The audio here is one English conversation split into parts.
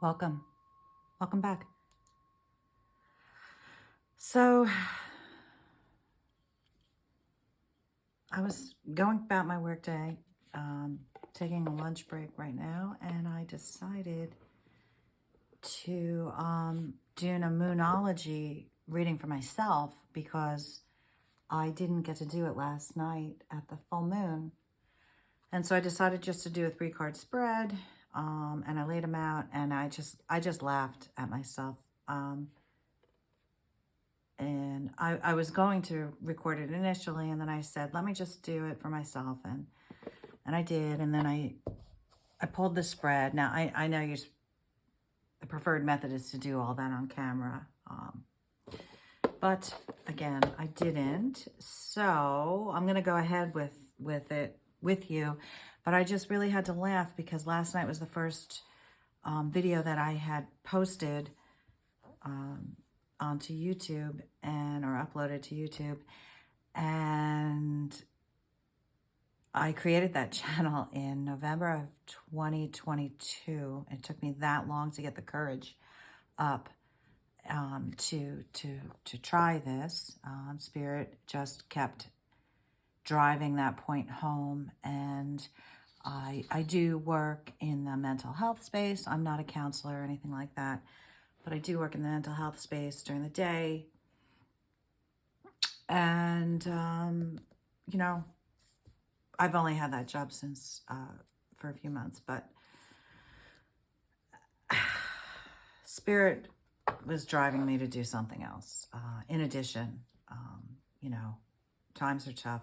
Welcome. Welcome back. So I was going about my workday, taking a lunch break right now, and I decided to do a Moonology reading for myself because I didn't get to do it last night at the full moon. And so I decided just to do a 3-card spread, and I laid them out, and I just laughed at myself. And I was going to record it initially, and then I said, let me just do it for myself, and I did, and then I pulled the spread. Now, I know the preferred method is to do all that on camera, but again, I didn't, so I'm going to go ahead with it with you, but I just really had to laugh because last night was the first video that I had posted onto YouTube or uploaded to YouTube, and I created that channel in November of 2022. It took me that long to get the courage up to try this. Spirit just kept driving that point home, and I do work in the mental health space. I'm not a counselor or anything like that, but I do work in the mental health space during the day. And, you know, I've only had that job since, for a few months, but Spirit was driving me to do something else. In addition, you know, times are tough.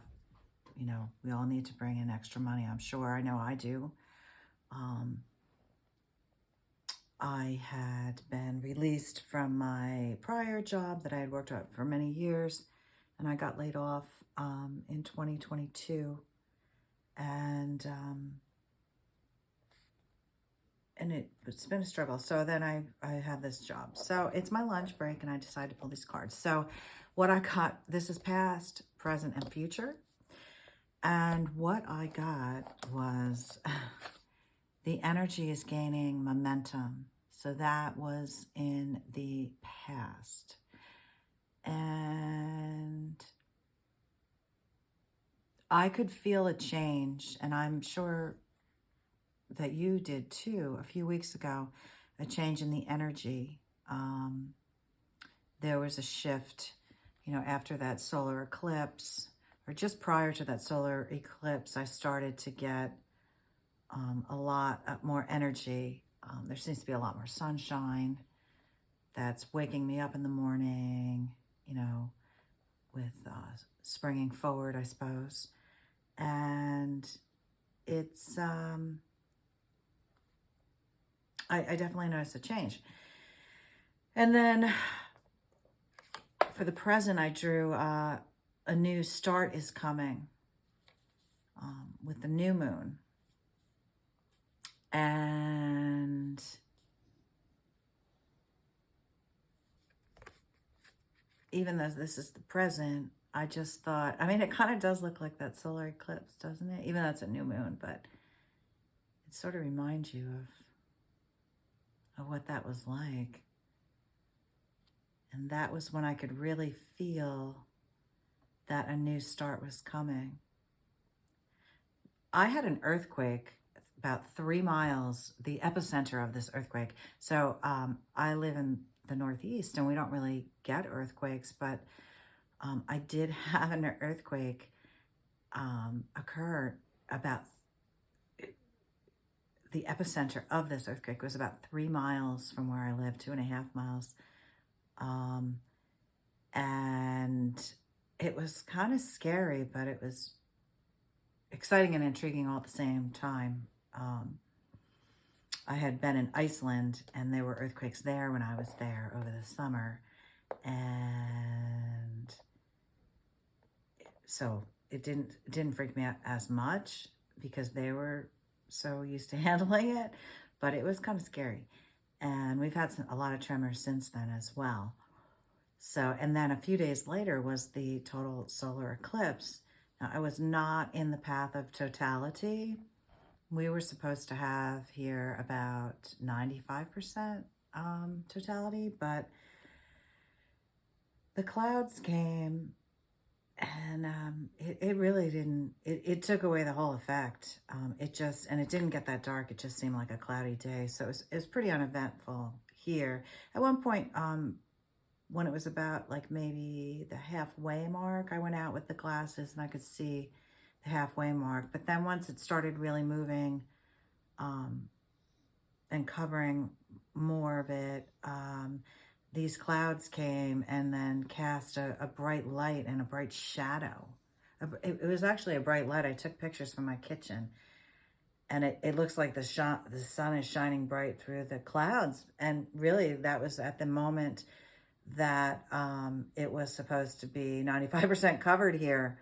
You know, we all need to bring in extra money, I'm sure. I know I do. I had been released from my prior job that I had worked at for many years, and I got laid off in 2022. And it's been a struggle. So then I have this job. So it's my lunch break, and I decided to pull these cards. So what I got, this is past, present, and future. And what I got was the energy is gaining momentum. So that was in the past. And I could feel a change, and I'm sure that you did too, a few weeks ago, a change in the energy. There was a shift, you know, after that solar eclipse, or just prior to that solar eclipse, I started to get a lot more energy. There seems to be a lot more sunshine that's waking me up in the morning, you know, with springing forward, I suppose. And it's, I definitely noticed a change. And then for the present, I drew a new start is coming with the new moon. And even though this is the present, I just thought, I mean, it kind of does look like that solar eclipse, doesn't it? Even though it's a new moon, but it sort of reminds you of what that was like. And that was when I could really feel that a new start was coming. I had an earthquake about 3 miles, the epicenter of this earthquake. So I live in the Northeast, and we don't really get earthquakes, but I did have an earthquake occur about, the epicenter of this earthquake was about 3 miles from where I live, 2.5 miles. And it was kind of scary, but it was exciting and intriguing all at the same time. I had been in Iceland, and there were earthquakes there when I was there over the summer. And so it didn't freak me out as much because they were so used to handling it, but it was kind of scary. And we've had a lot of tremors since then as well. So, and then a few days later was the total solar eclipse. Now, I was not in the path of totality we were supposed to have here about 95% totality, but the clouds came and it really didn't, it took away the whole effect. And it didn't get that dark. It just seemed like a cloudy day. So it was pretty uneventful here. At one point, when it was about like maybe the halfway mark, I went out with the glasses and I could see the halfway mark. But then once it started really moving and covering more of it, these clouds came and then cast a bright light and a bright shadow. It was actually a bright light. I took pictures from my kitchen, and it looks like the sun is shining bright through the clouds. And really, that was at the moment that it was supposed to be 95% covered here.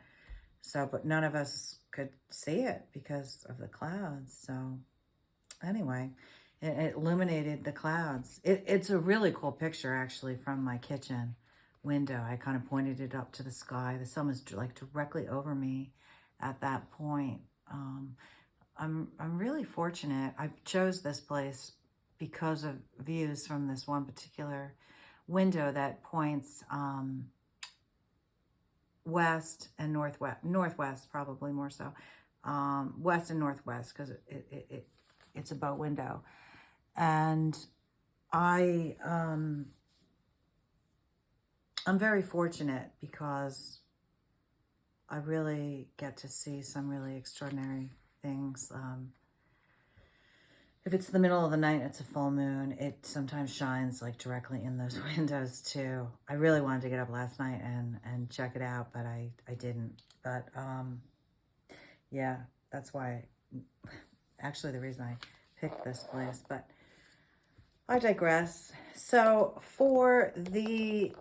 So, but none of us could see it because of the clouds. So anyway, it illuminated the clouds. It's a really cool picture, actually, from my kitchen window. I kind of pointed it up to the sky. The sun was like directly over me at that point. I'm really fortunate. I chose this place because of views from this one particular window that points west and northwest probably more so, west and northwest, because it's a bow window. And I'm very fortunate because I really get to see some really extraordinary things. If it's the middle of the night, it's a full moon, it sometimes shines like directly in those windows too. I really wanted to get up last night and check it out, but I didn't. But yeah, that's why, actually the reason I picked this place, but I digress. So for the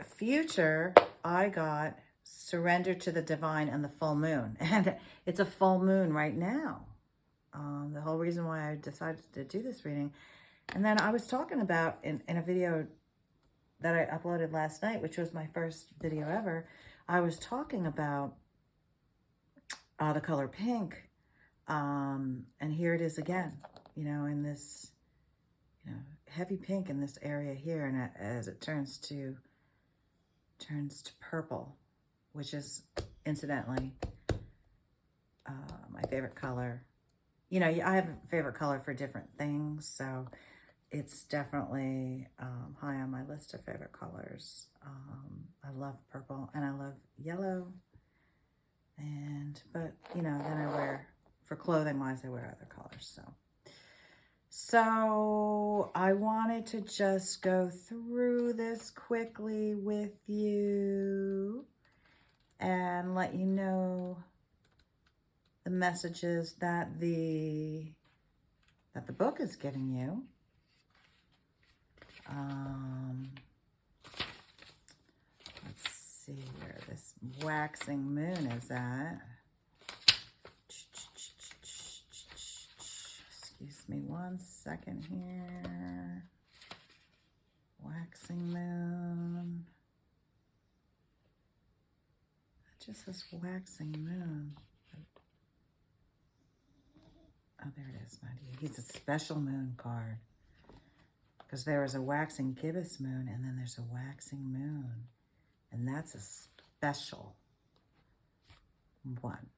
future, I got Surrender to the Divine and the full moon. And it's a full moon right now. The whole reason why I decided to do this reading. And then I was talking about in a video that I uploaded last night, which was my first video ever, I was talking about the color pink. And here it is again, in this, heavy pink in this area here. And as it turns to purple, which is incidentally my favorite color. I have a favorite color for different things, so it's definitely high on my list of favorite colors. I love purple and I love yellow, but then I wear, for clothing wise, I wear other colors. So I wanted to just go through this quickly with you and let you know the messages that the book is giving you. Let's see where this waxing moon is at. Excuse me one second here. Waxing moon. It just says waxing moon. Oh, there it is, Nadia. He's a special moon card. Because there is a waxing gibbous moon, and then there's a waxing moon. And that's a special one.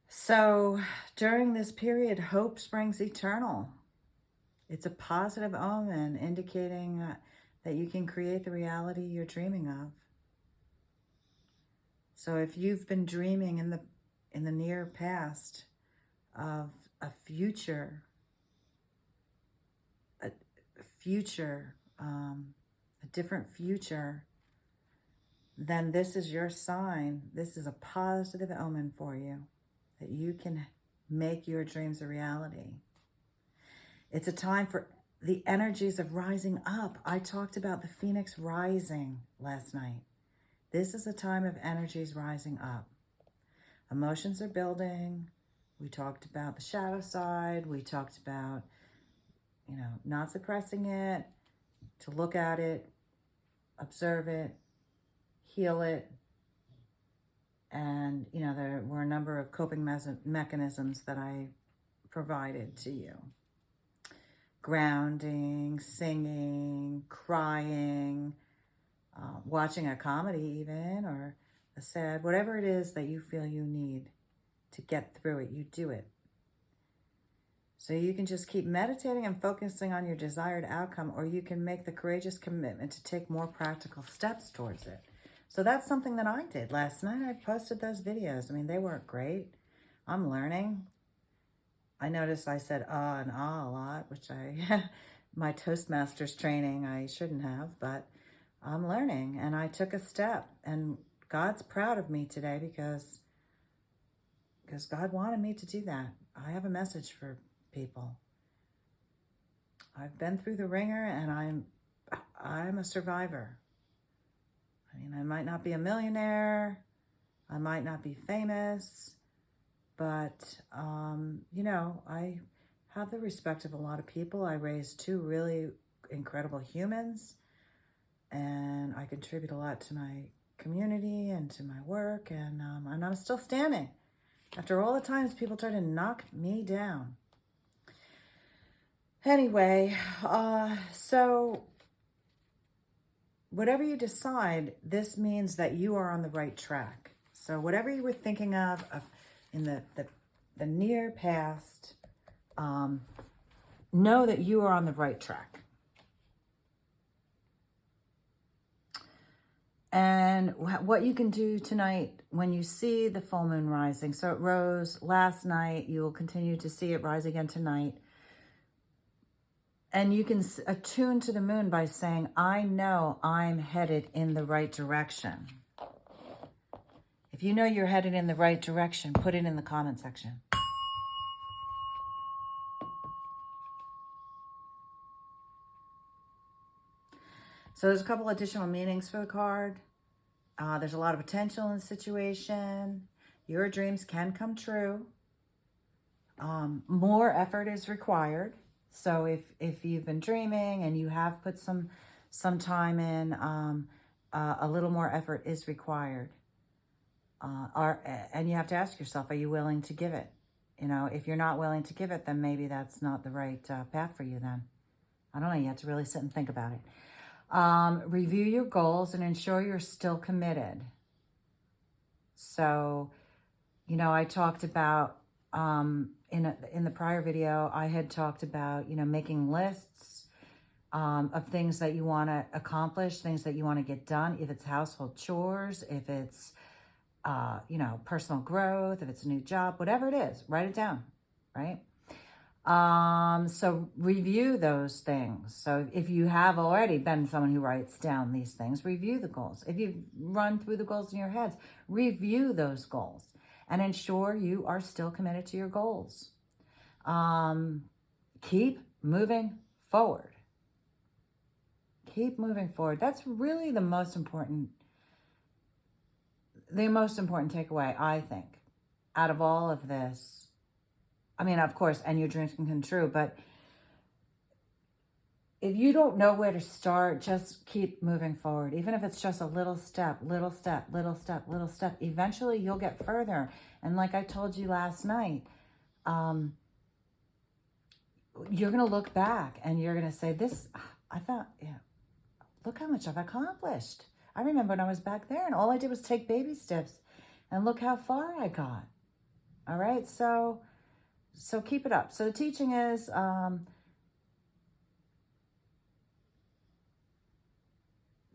So, during this period, hope springs eternal. It's a positive omen indicating that you can create the reality you're dreaming of. So, if you've been dreaming in the near past of a different future, then this is your sign. This is a positive omen for you that you can make your dreams a reality. It's a time for the energies of rising up. I talked about the phoenix rising last night. This is a time of energies rising up. Emotions are building. We talked about the shadow side. We talked about, not suppressing it, to look at it, observe it, heal it, And, you know, there were a number of coping mechanisms that I provided to you. Grounding, singing, crying, watching a comedy even, or a sad, whatever it is that you feel you need to get through it, you do it. So you can just keep meditating and focusing on your desired outcome, or you can make the courageous commitment to take more practical steps towards it. So that's something that I did last night. I posted those videos. I mean, they weren't great. I'm learning. I noticed I said and ah a lot, which my Toastmasters training, I shouldn't have, but I'm learning. And I took a step, and God's proud of me today because God wanted me to do that. I have a message for people. I've been through the ringer, and I'm a survivor. I mean, I might not be a millionaire, I might not be famous, but, you know, I have the respect of a lot of people. I raised 2 really incredible humans, and I contribute a lot to my community and to my work, and I'm still standing after all the times people try to knock me down. Anyway, so whatever you decide, this means that you are on the right track. So whatever you were thinking of in the near past, know that you are on the right track. And what you can do tonight when you see the full moon rising. So it rose last night. You will continue to see it rise again tonight. And you can attune to the moon by saying, I know I'm headed in the right direction. If you know you're headed in the right direction, put it in the comment section. So there's a couple additional meanings for the card. There's a lot of potential in the situation. Your dreams can come true. More effort is required. So if you've been dreaming and you have put some time in, a little more effort is required. And you have to ask yourself, are you willing to give it? You know, if you're not willing to give it, then maybe that's not the right path for you then. I don't know. You have to really sit and think about it. Review your goals and ensure you're still committed. So, you know, I talked about, in the prior video, I had talked about, you know, making lists of things that you want to accomplish, things that you want to get done. If it's household chores, if it's, you know, personal growth, if it's a new job, whatever it is, write it down, right? So review those things. So if you have already been someone who writes down these things, review the goals. If you've run through the goals in your heads, review those goals and ensure you are still committed to your goals. Keep moving forward. Keep moving forward. That's really the most important takeaway, I think, out of all of this. I mean, of course, and your dreams can come true, but if you don't know where to start, just keep moving forward. Even if it's just a little step, little step, little step, little step, eventually you'll get further. And like I told you last night, you're going to look back and you're going to say, look how much I've accomplished. I remember when I was back there and all I did was take baby steps and look how far I got. All right. So keep it up. So the teaching is,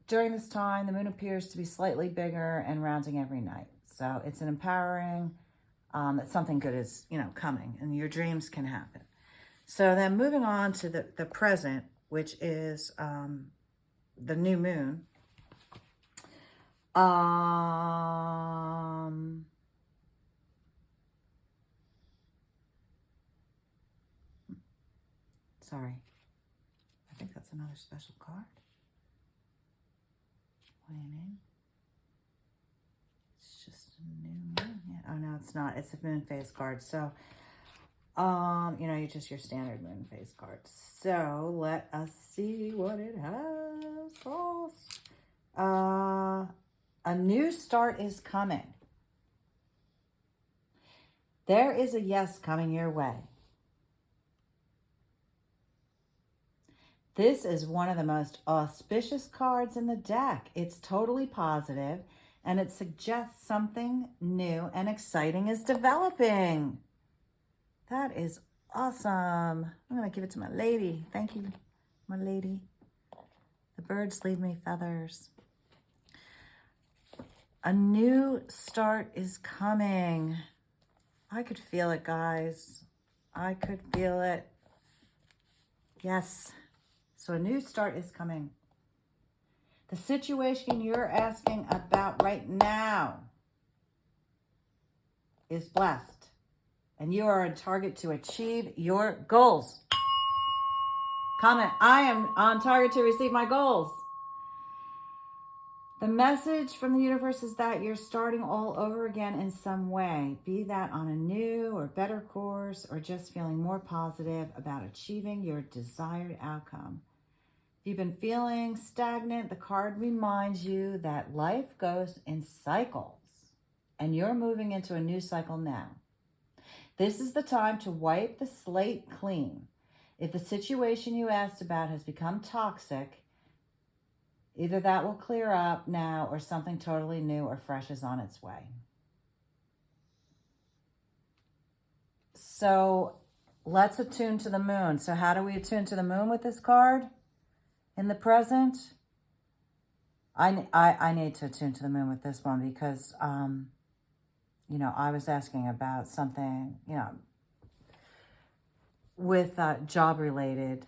during this time, the moon appears to be slightly bigger and rounding every night. So it's an empowering, that something good is, you know, coming and your dreams can happen. So then moving on to the present, which is the new moon. Sorry. I think that's another special card. Waning. It's just a new moon. Yeah. Oh, no, it's not. It's a moon phase card. So, you know, your standard moon phase card. So let us see what it has for us. A new start is coming. There is a yes coming your way. This is one of the most auspicious cards in the deck. It's totally positive, and it suggests something new and exciting is developing. That is awesome. I'm going to give it to my lady. Thank you, my lady. The birds leave me feathers. A new start is coming. I could feel it, guys. I could feel it. Yes. So a new start is coming. The situation you're asking about right now is blessed, and you are on target to achieve your goals. Comment, I am on target to receive my goals. The message from the universe is that you're starting all over again in some way, be that on a new or better course or just feeling more positive about achieving your desired outcome. If you've been feeling stagnant, the card reminds you that life goes in cycles and you're moving into a new cycle now. This is the time to wipe the slate clean. If the situation you asked about has become toxic, either that will clear up now or something totally new or fresh is on its way. So let's attune to the moon. So how do we attune to the moon with this card in the present? I need to attune to the moon with this one because, I was asking about something, with job related.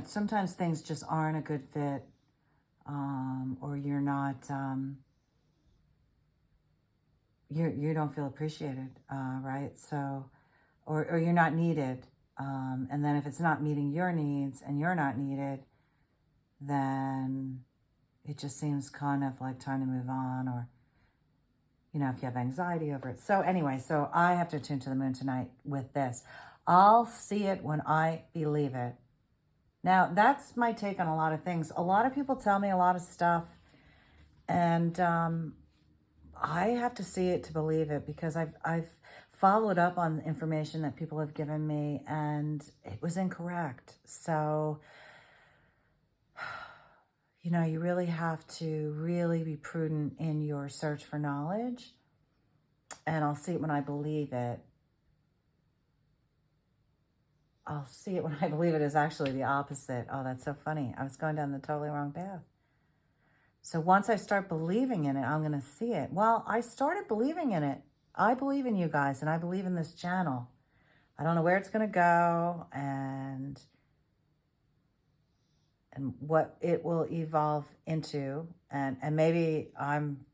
Sometimes things just aren't a good fit, or you're not, you don't feel appreciated, right? So, or you're not needed. And then if it's not meeting your needs and you're not needed, then it just seems kind of like time to move on, or, if you have anxiety over it. So anyway, so I have to attune to the moon tonight with this. I'll see it when I believe it. Now, that's my take on a lot of things. A lot of people tell me a lot of stuff, and I have to see it to believe it, because I've followed up on information that people have given me, and it was incorrect. So, you really have to really be prudent in your search for knowledge, and I'll see it when I believe it. I'll see it when I believe it is actually the opposite. Oh, that's so funny. I was going down the totally wrong path. So once I start believing in it, I'm going to see it. Well, I started believing in it. I believe in you guys, and I believe in this channel. I don't know where it's going to go and what it will evolve into. And maybe I'm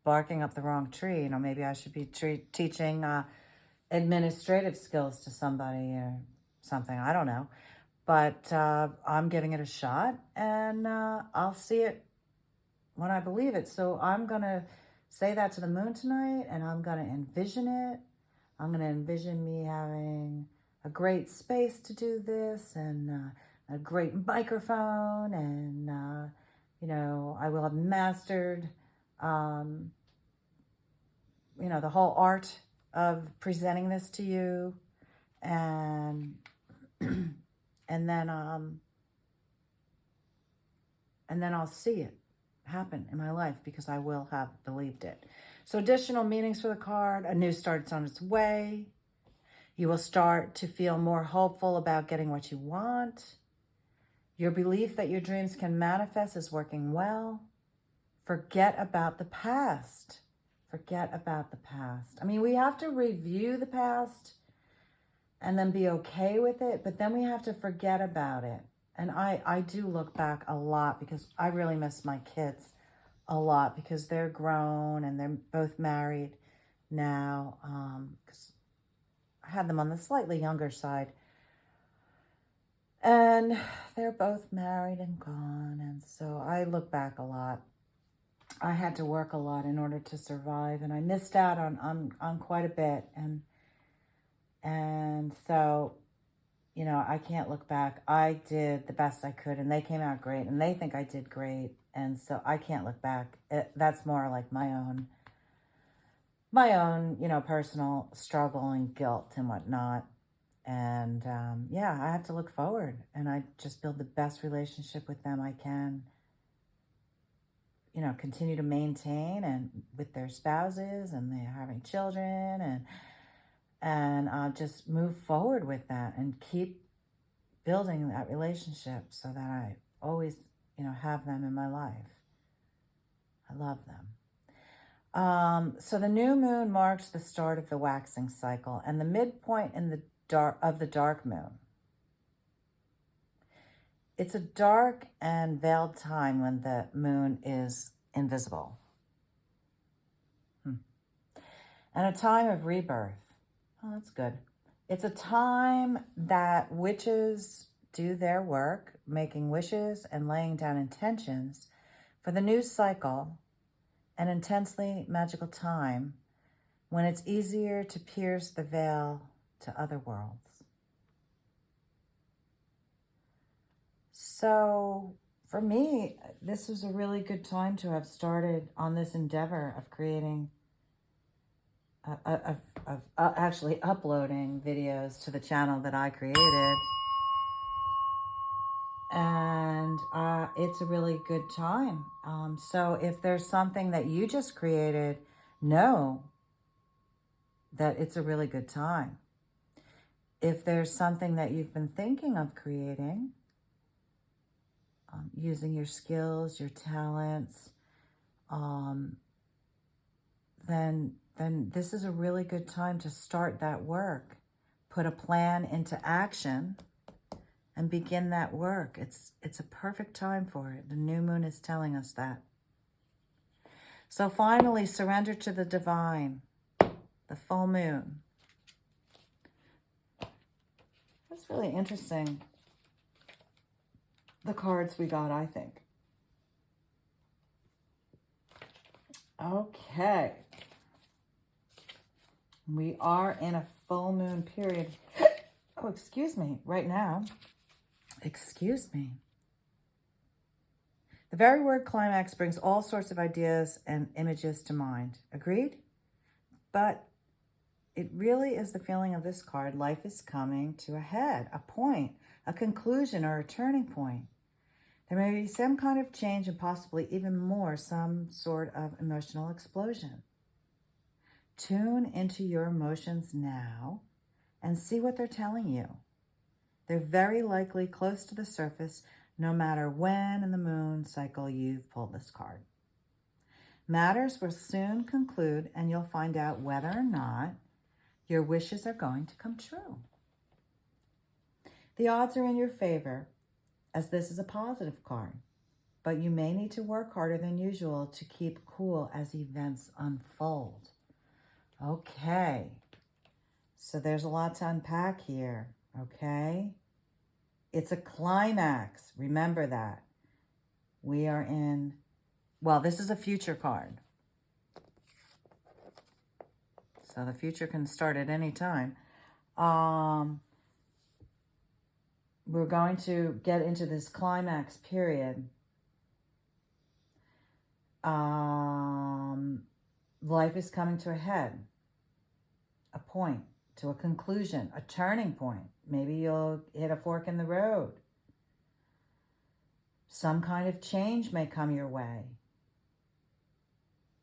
barking up the wrong tree. Maybe I should be teaching administrative skills to somebody or something. I don't know. But I'm giving it a shot, and I'll see it when I believe it. So I'm going to say that to the moon tonight, and I'm going to envision it. I'm going to envision me having a great space to do this, and a great microphone, and, I will have mastered, the whole art of presenting this to you, and and then I'll see it happen in my life, because I will have believed it. So additional meanings for the card: a new start's on its way. You will start to feel more hopeful about getting what you want. Your belief that your dreams can manifest is working well. Forget about the past. Forget about the past. We have to review the past and then be okay with it, but then we have to forget about it. And I do look back a lot, because I really miss my kids a lot, because they're grown and they're both married now, because I had them on the slightly younger side. And they're both married and gone, and so I look back a lot. I had to work a lot in order to survive, and I missed out on quite a bit, and so, I can't look back. I did the best I could, and they came out great, and they think I did great, and so I can't look back. That's more like my own my own, personal struggle and guilt and whatnot. And yeah, I have to look forward, and I just build the best relationship with them I can, continue to maintain, and with their spouses, and they're having children, and just move forward with that and keep building that relationship so that I always, have them in my life. I love them. So the new moon marks the start of the waxing cycle and the midpoint in the dark moon. It's a dark and veiled time when the moon is invisible. And a time of rebirth. Oh, that's good. It's a time that witches do their work, making wishes and laying down intentions for the new cycle, an intensely magical time when it's easier to pierce the veil to other worlds. So for me, this was a really good time to have started on this endeavor of creating, actually uploading videos to the channel that I created. And it's a really good time. So if there's something that you just created, know that it's a really good time. If there's something that you've been thinking of creating, using your skills, your talents, then this is a really good time to start that work. Put a plan into action and begin that work. It's a perfect time for it. The new moon is telling us that. So finally, surrender to the divine, the full moon. That's really interesting, the cards we got, I think. Okay. We are in a full moon period. Oh, excuse me, right now. Excuse me. The very word climax brings all sorts of ideas and images to mind. Agreed? But it really is the feeling of this card. Life is coming to a head, a point, a conclusion, or a turning point. There may be some kind of change and possibly even more, some sort of emotional explosion. Tune into your emotions now and see what they're telling you. They're very likely close to the surface, no matter when in the moon cycle you've pulled this card. Matters will soon conclude, and you'll find out whether or not your wishes are going to come true. The odds are in your favor, as this is a positive card, but you may need to work harder than usual to keep cool as events unfold. Okay, so there's a lot to unpack here, okay? It's a climax, remember that. We are in, well, this is a future card. So the future can start at any time. We're going to get into this climax period. Life is coming to a head, a point, to a conclusion, a turning point. Maybe you'll hit a fork in the road. Some kind of change may come your way.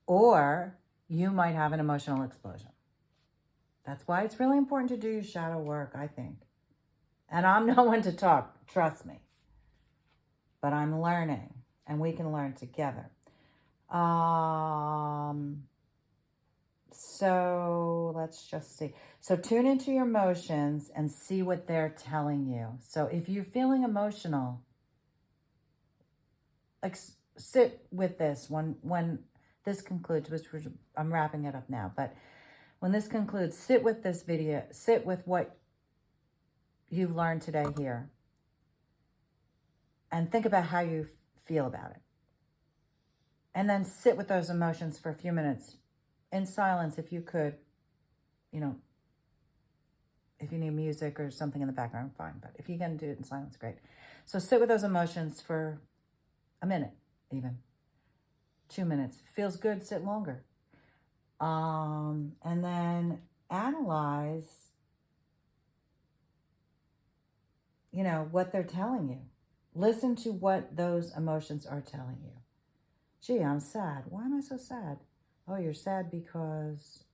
Or you might have an emotional explosion. That's why it's really important to do your shadow work, I think. And I'm no one to talk, trust me. But I'm learning, and we can learn together. So let's just see. So tune into your emotions and see what they're telling you. So if you're feeling emotional, like sit with this when this concludes, I'm wrapping it up now, but when this concludes, sit with this video, sit with what you've learned today here, and think about how you feel about it. And then sit with those emotions for a few minutes in silence if you could. If you need music or something in the background, fine. But if you can do it in silence, great. So sit with those emotions for a minute, even 2 minutes. Feels good, sit longer. And then analyze, what they're telling you. Listen to what those emotions are telling you. Gee, I'm sad. Why am I so sad? Oh, you're sad because,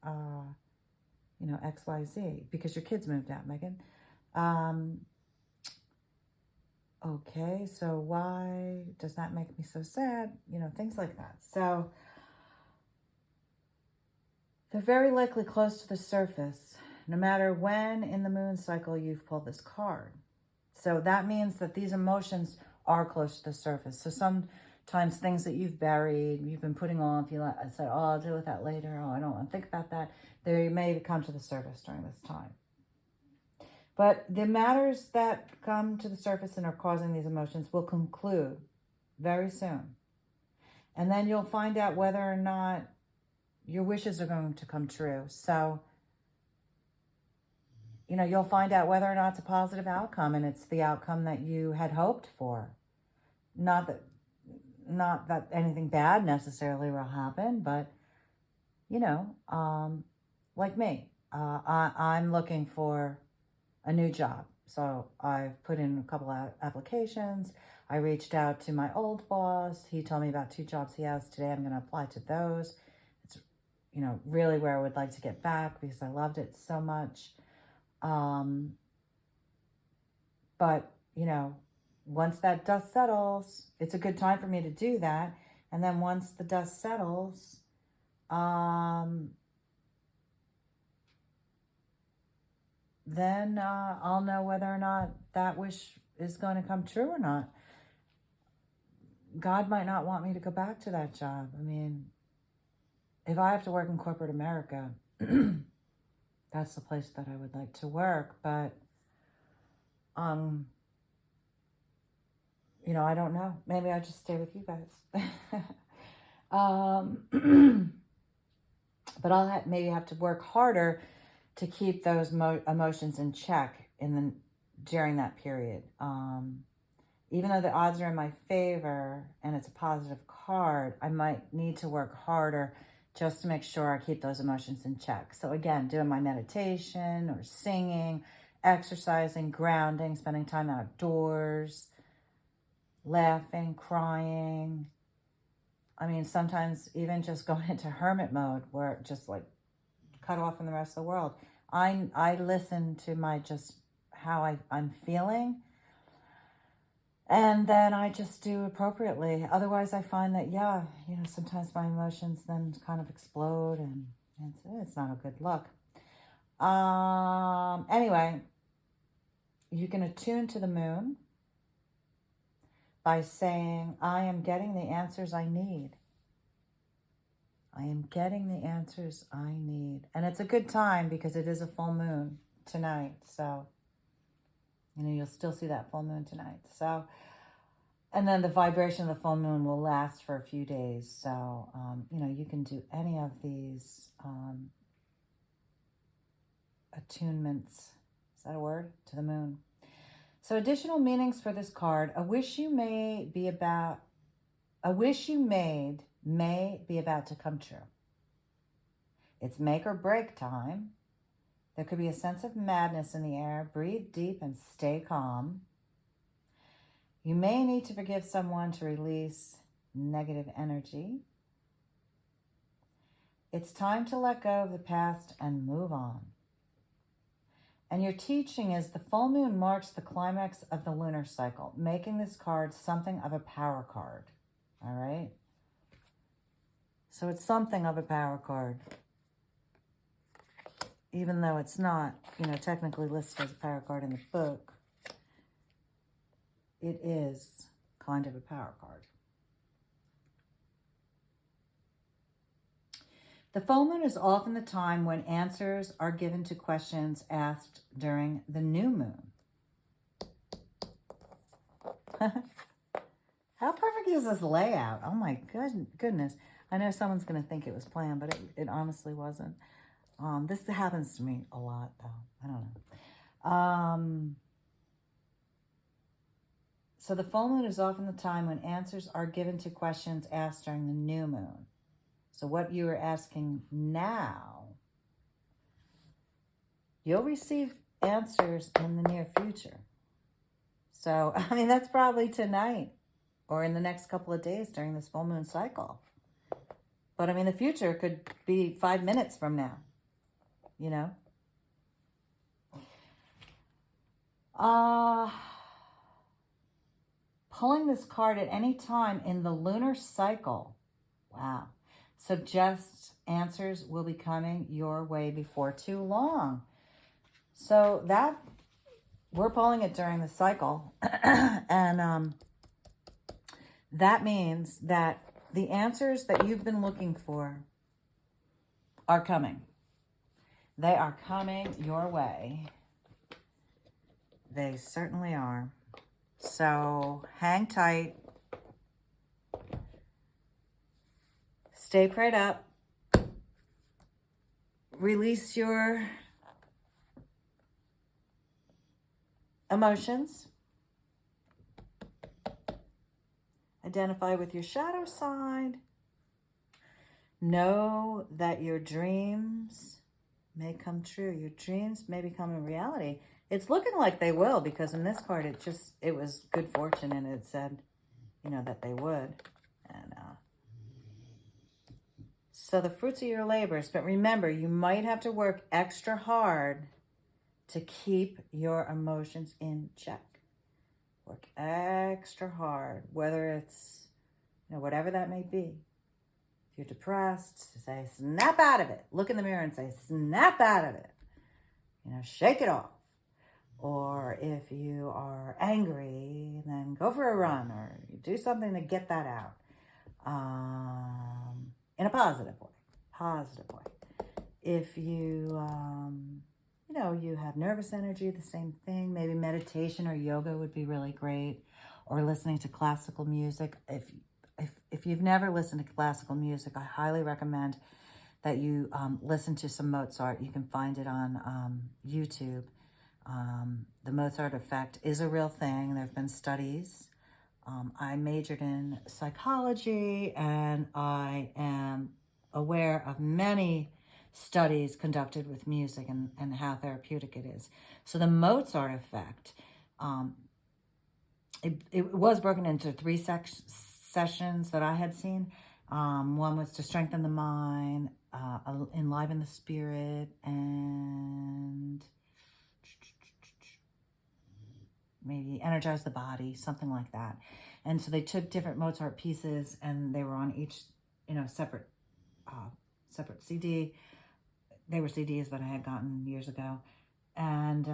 XYZ, because your kids moved out, Megan. Okay, so why does that make me so sad? Things like that. So they're very likely close to the surface, no matter when in the moon cycle you've pulled this card. So that means that these emotions are close to the surface. So sometimes things that you've buried, you've been putting off, I said, oh, I'll deal with that later. Oh, I don't want to think about that. They may come to the surface during this time. But the matters that come to the surface and are causing these emotions will conclude very soon. And then you'll find out whether or not your wishes are going to come true. So, you'll find out whether or not it's a positive outcome and it's the outcome that you had hoped for. Not that anything bad necessarily will happen, but, like me, I'm looking for a new job. So I've put in a couple of applications. I reached out to my old boss. He told me about 2 jobs he has today. I'm going to apply to those. It's, really where I would like to get back because I loved it so much. But, once that dust settles, it's a good time for me to do that. And then once the dust settles, then I'll know whether or not that wish is going to come true or not. God might not want me to go back to that job. I mean, if I have to work in corporate America, that's the place that I would like to work. But, I don't know. Maybe I'll just stay with you guys. But I'll maybe have to work harder to keep those emotions in check during that period. Even though the odds are in my favor and it's a positive card, I might need to work harder just to make sure I keep those emotions in check. So again, doing my meditation or singing, exercising, grounding, spending time outdoors, laughing, crying. I mean, sometimes even just going into hermit mode where just like cut off from the rest of the world. I listen to how I'm feeling, and then I just do appropriately. Otherwise, I find that, sometimes my emotions then kind of explode, and it's not a good look. Anyway, you can attune to the moon by saying, I am getting the answers I need. I am getting the answers I need. And it's a good time because it is a full moon tonight. So, you'll still see that full moon tonight. So, and then the vibration of the full moon will last for a few days. So, you can do any of these attunements. Is that a word? To the moon. So additional meanings for this card. A wish you made may be about to come true. It's make or break time. There could be a sense of madness in the air. Breathe deep and stay calm. You may need to forgive someone to release negative energy. It's time to let go of the past and move on. And your teaching is the full moon marks the climax of the lunar cycle, making this card something of a power card. All right? So it's something of a power card. Even though it's not, technically listed as a power card in the book, it is kind of a power card. The full moon is often the time when answers are given to questions asked during the new moon. How perfect is this layout? Oh my goodness. I know someone's going to think it was planned, but it honestly wasn't. This happens to me a lot, though. I don't know. So the full moon is often the time when answers are given to questions asked during the new moon. So what you are asking now, you'll receive answers in the near future. So, I mean, that's probably tonight or in the next couple of days during this full moon cycle. But I mean, the future could be 5 minutes from now, you know? Pulling this card at any time in the lunar cycle, wow, suggests answers will be coming your way before too long. So that, we're pulling it during the cycle. And that means that the answers that you've been looking for are coming. They are coming your way. They certainly are. So hang tight. Stay prayed up. Release your emotions. Identify with your shadow side. Know that your dreams may come true. Your dreams may become a reality. It's looking like they will, because in this card, it was good fortune, and it said, you know, that they would. And so the fruits of your labors. But remember, you might have to work extra hard to keep your emotions in check. Work extra hard, whether it's, you know, whatever that may be. If you're depressed, say, snap out of it. Look in the mirror and say, snap out of it. You know, shake it off. Or if you are angry, then go for a run, or you do something to get that out. In a positive way. Positive way. If you, you know, you have nervous energy, the same thing. Maybe meditation or yoga would be really great. Or listening to classical music. If you've never listened to classical music, I highly recommend that you listen to some Mozart. You can find it on YouTube. The Mozart effect is a real thing. There have been studies. I majored in psychology, and I am aware of many studies conducted with music and how therapeutic it is. So the Mozart effect, it was broken into 3 sessions that I had seen. One was to strengthen the mind, enliven the spirit, and maybe energize the body, something like that. And so they took different Mozart pieces, and they were on each, you know, separate CD. They were CDs that I had gotten years ago. And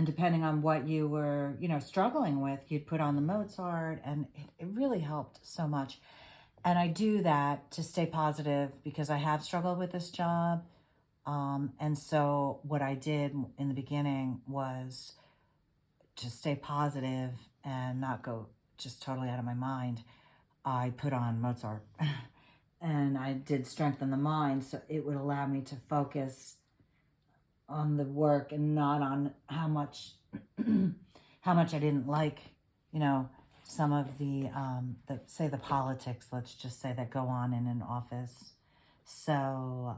depending on what you were, you know, struggling with, you'd put on the Mozart, and it really helped so much. And I do that to stay positive, because I have struggled with this job. And so what I did in the beginning was to stay positive and not go just totally out of my mind. I put on Mozart and I did strengthen the mind, so it would allow me to focus on the work and not on how much I didn't like, you know, some of the say the politics, let's just say, that go on in an office. So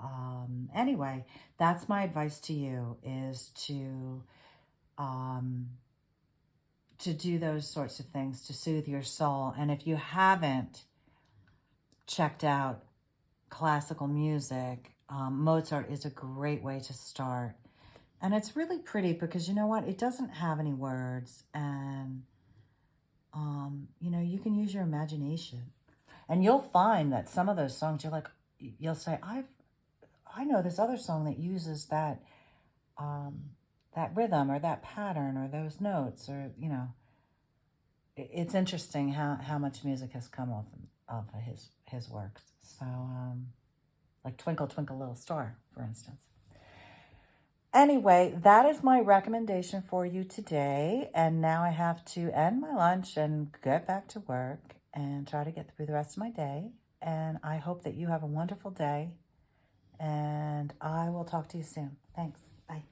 anyway, that's my advice to you, is to do those sorts of things to soothe your soul. And if you haven't checked out classical music, Mozart is a great way to start. And it's really pretty, because you know what? It doesn't have any words, and you know, you can use your imagination. And you'll find that some of those songs, you'll say, I know this other song that uses that that rhythm or that pattern or those notes, or, you know, it's interesting how much music has come off of his works. So, like Twinkle, Twinkle, Little Star, for instance. Anyway, that is my recommendation for you today. And now I have to end my lunch and get back to work and try to get through the rest of my day. And I hope that you have a wonderful day. And I will talk to you soon. Thanks. Bye.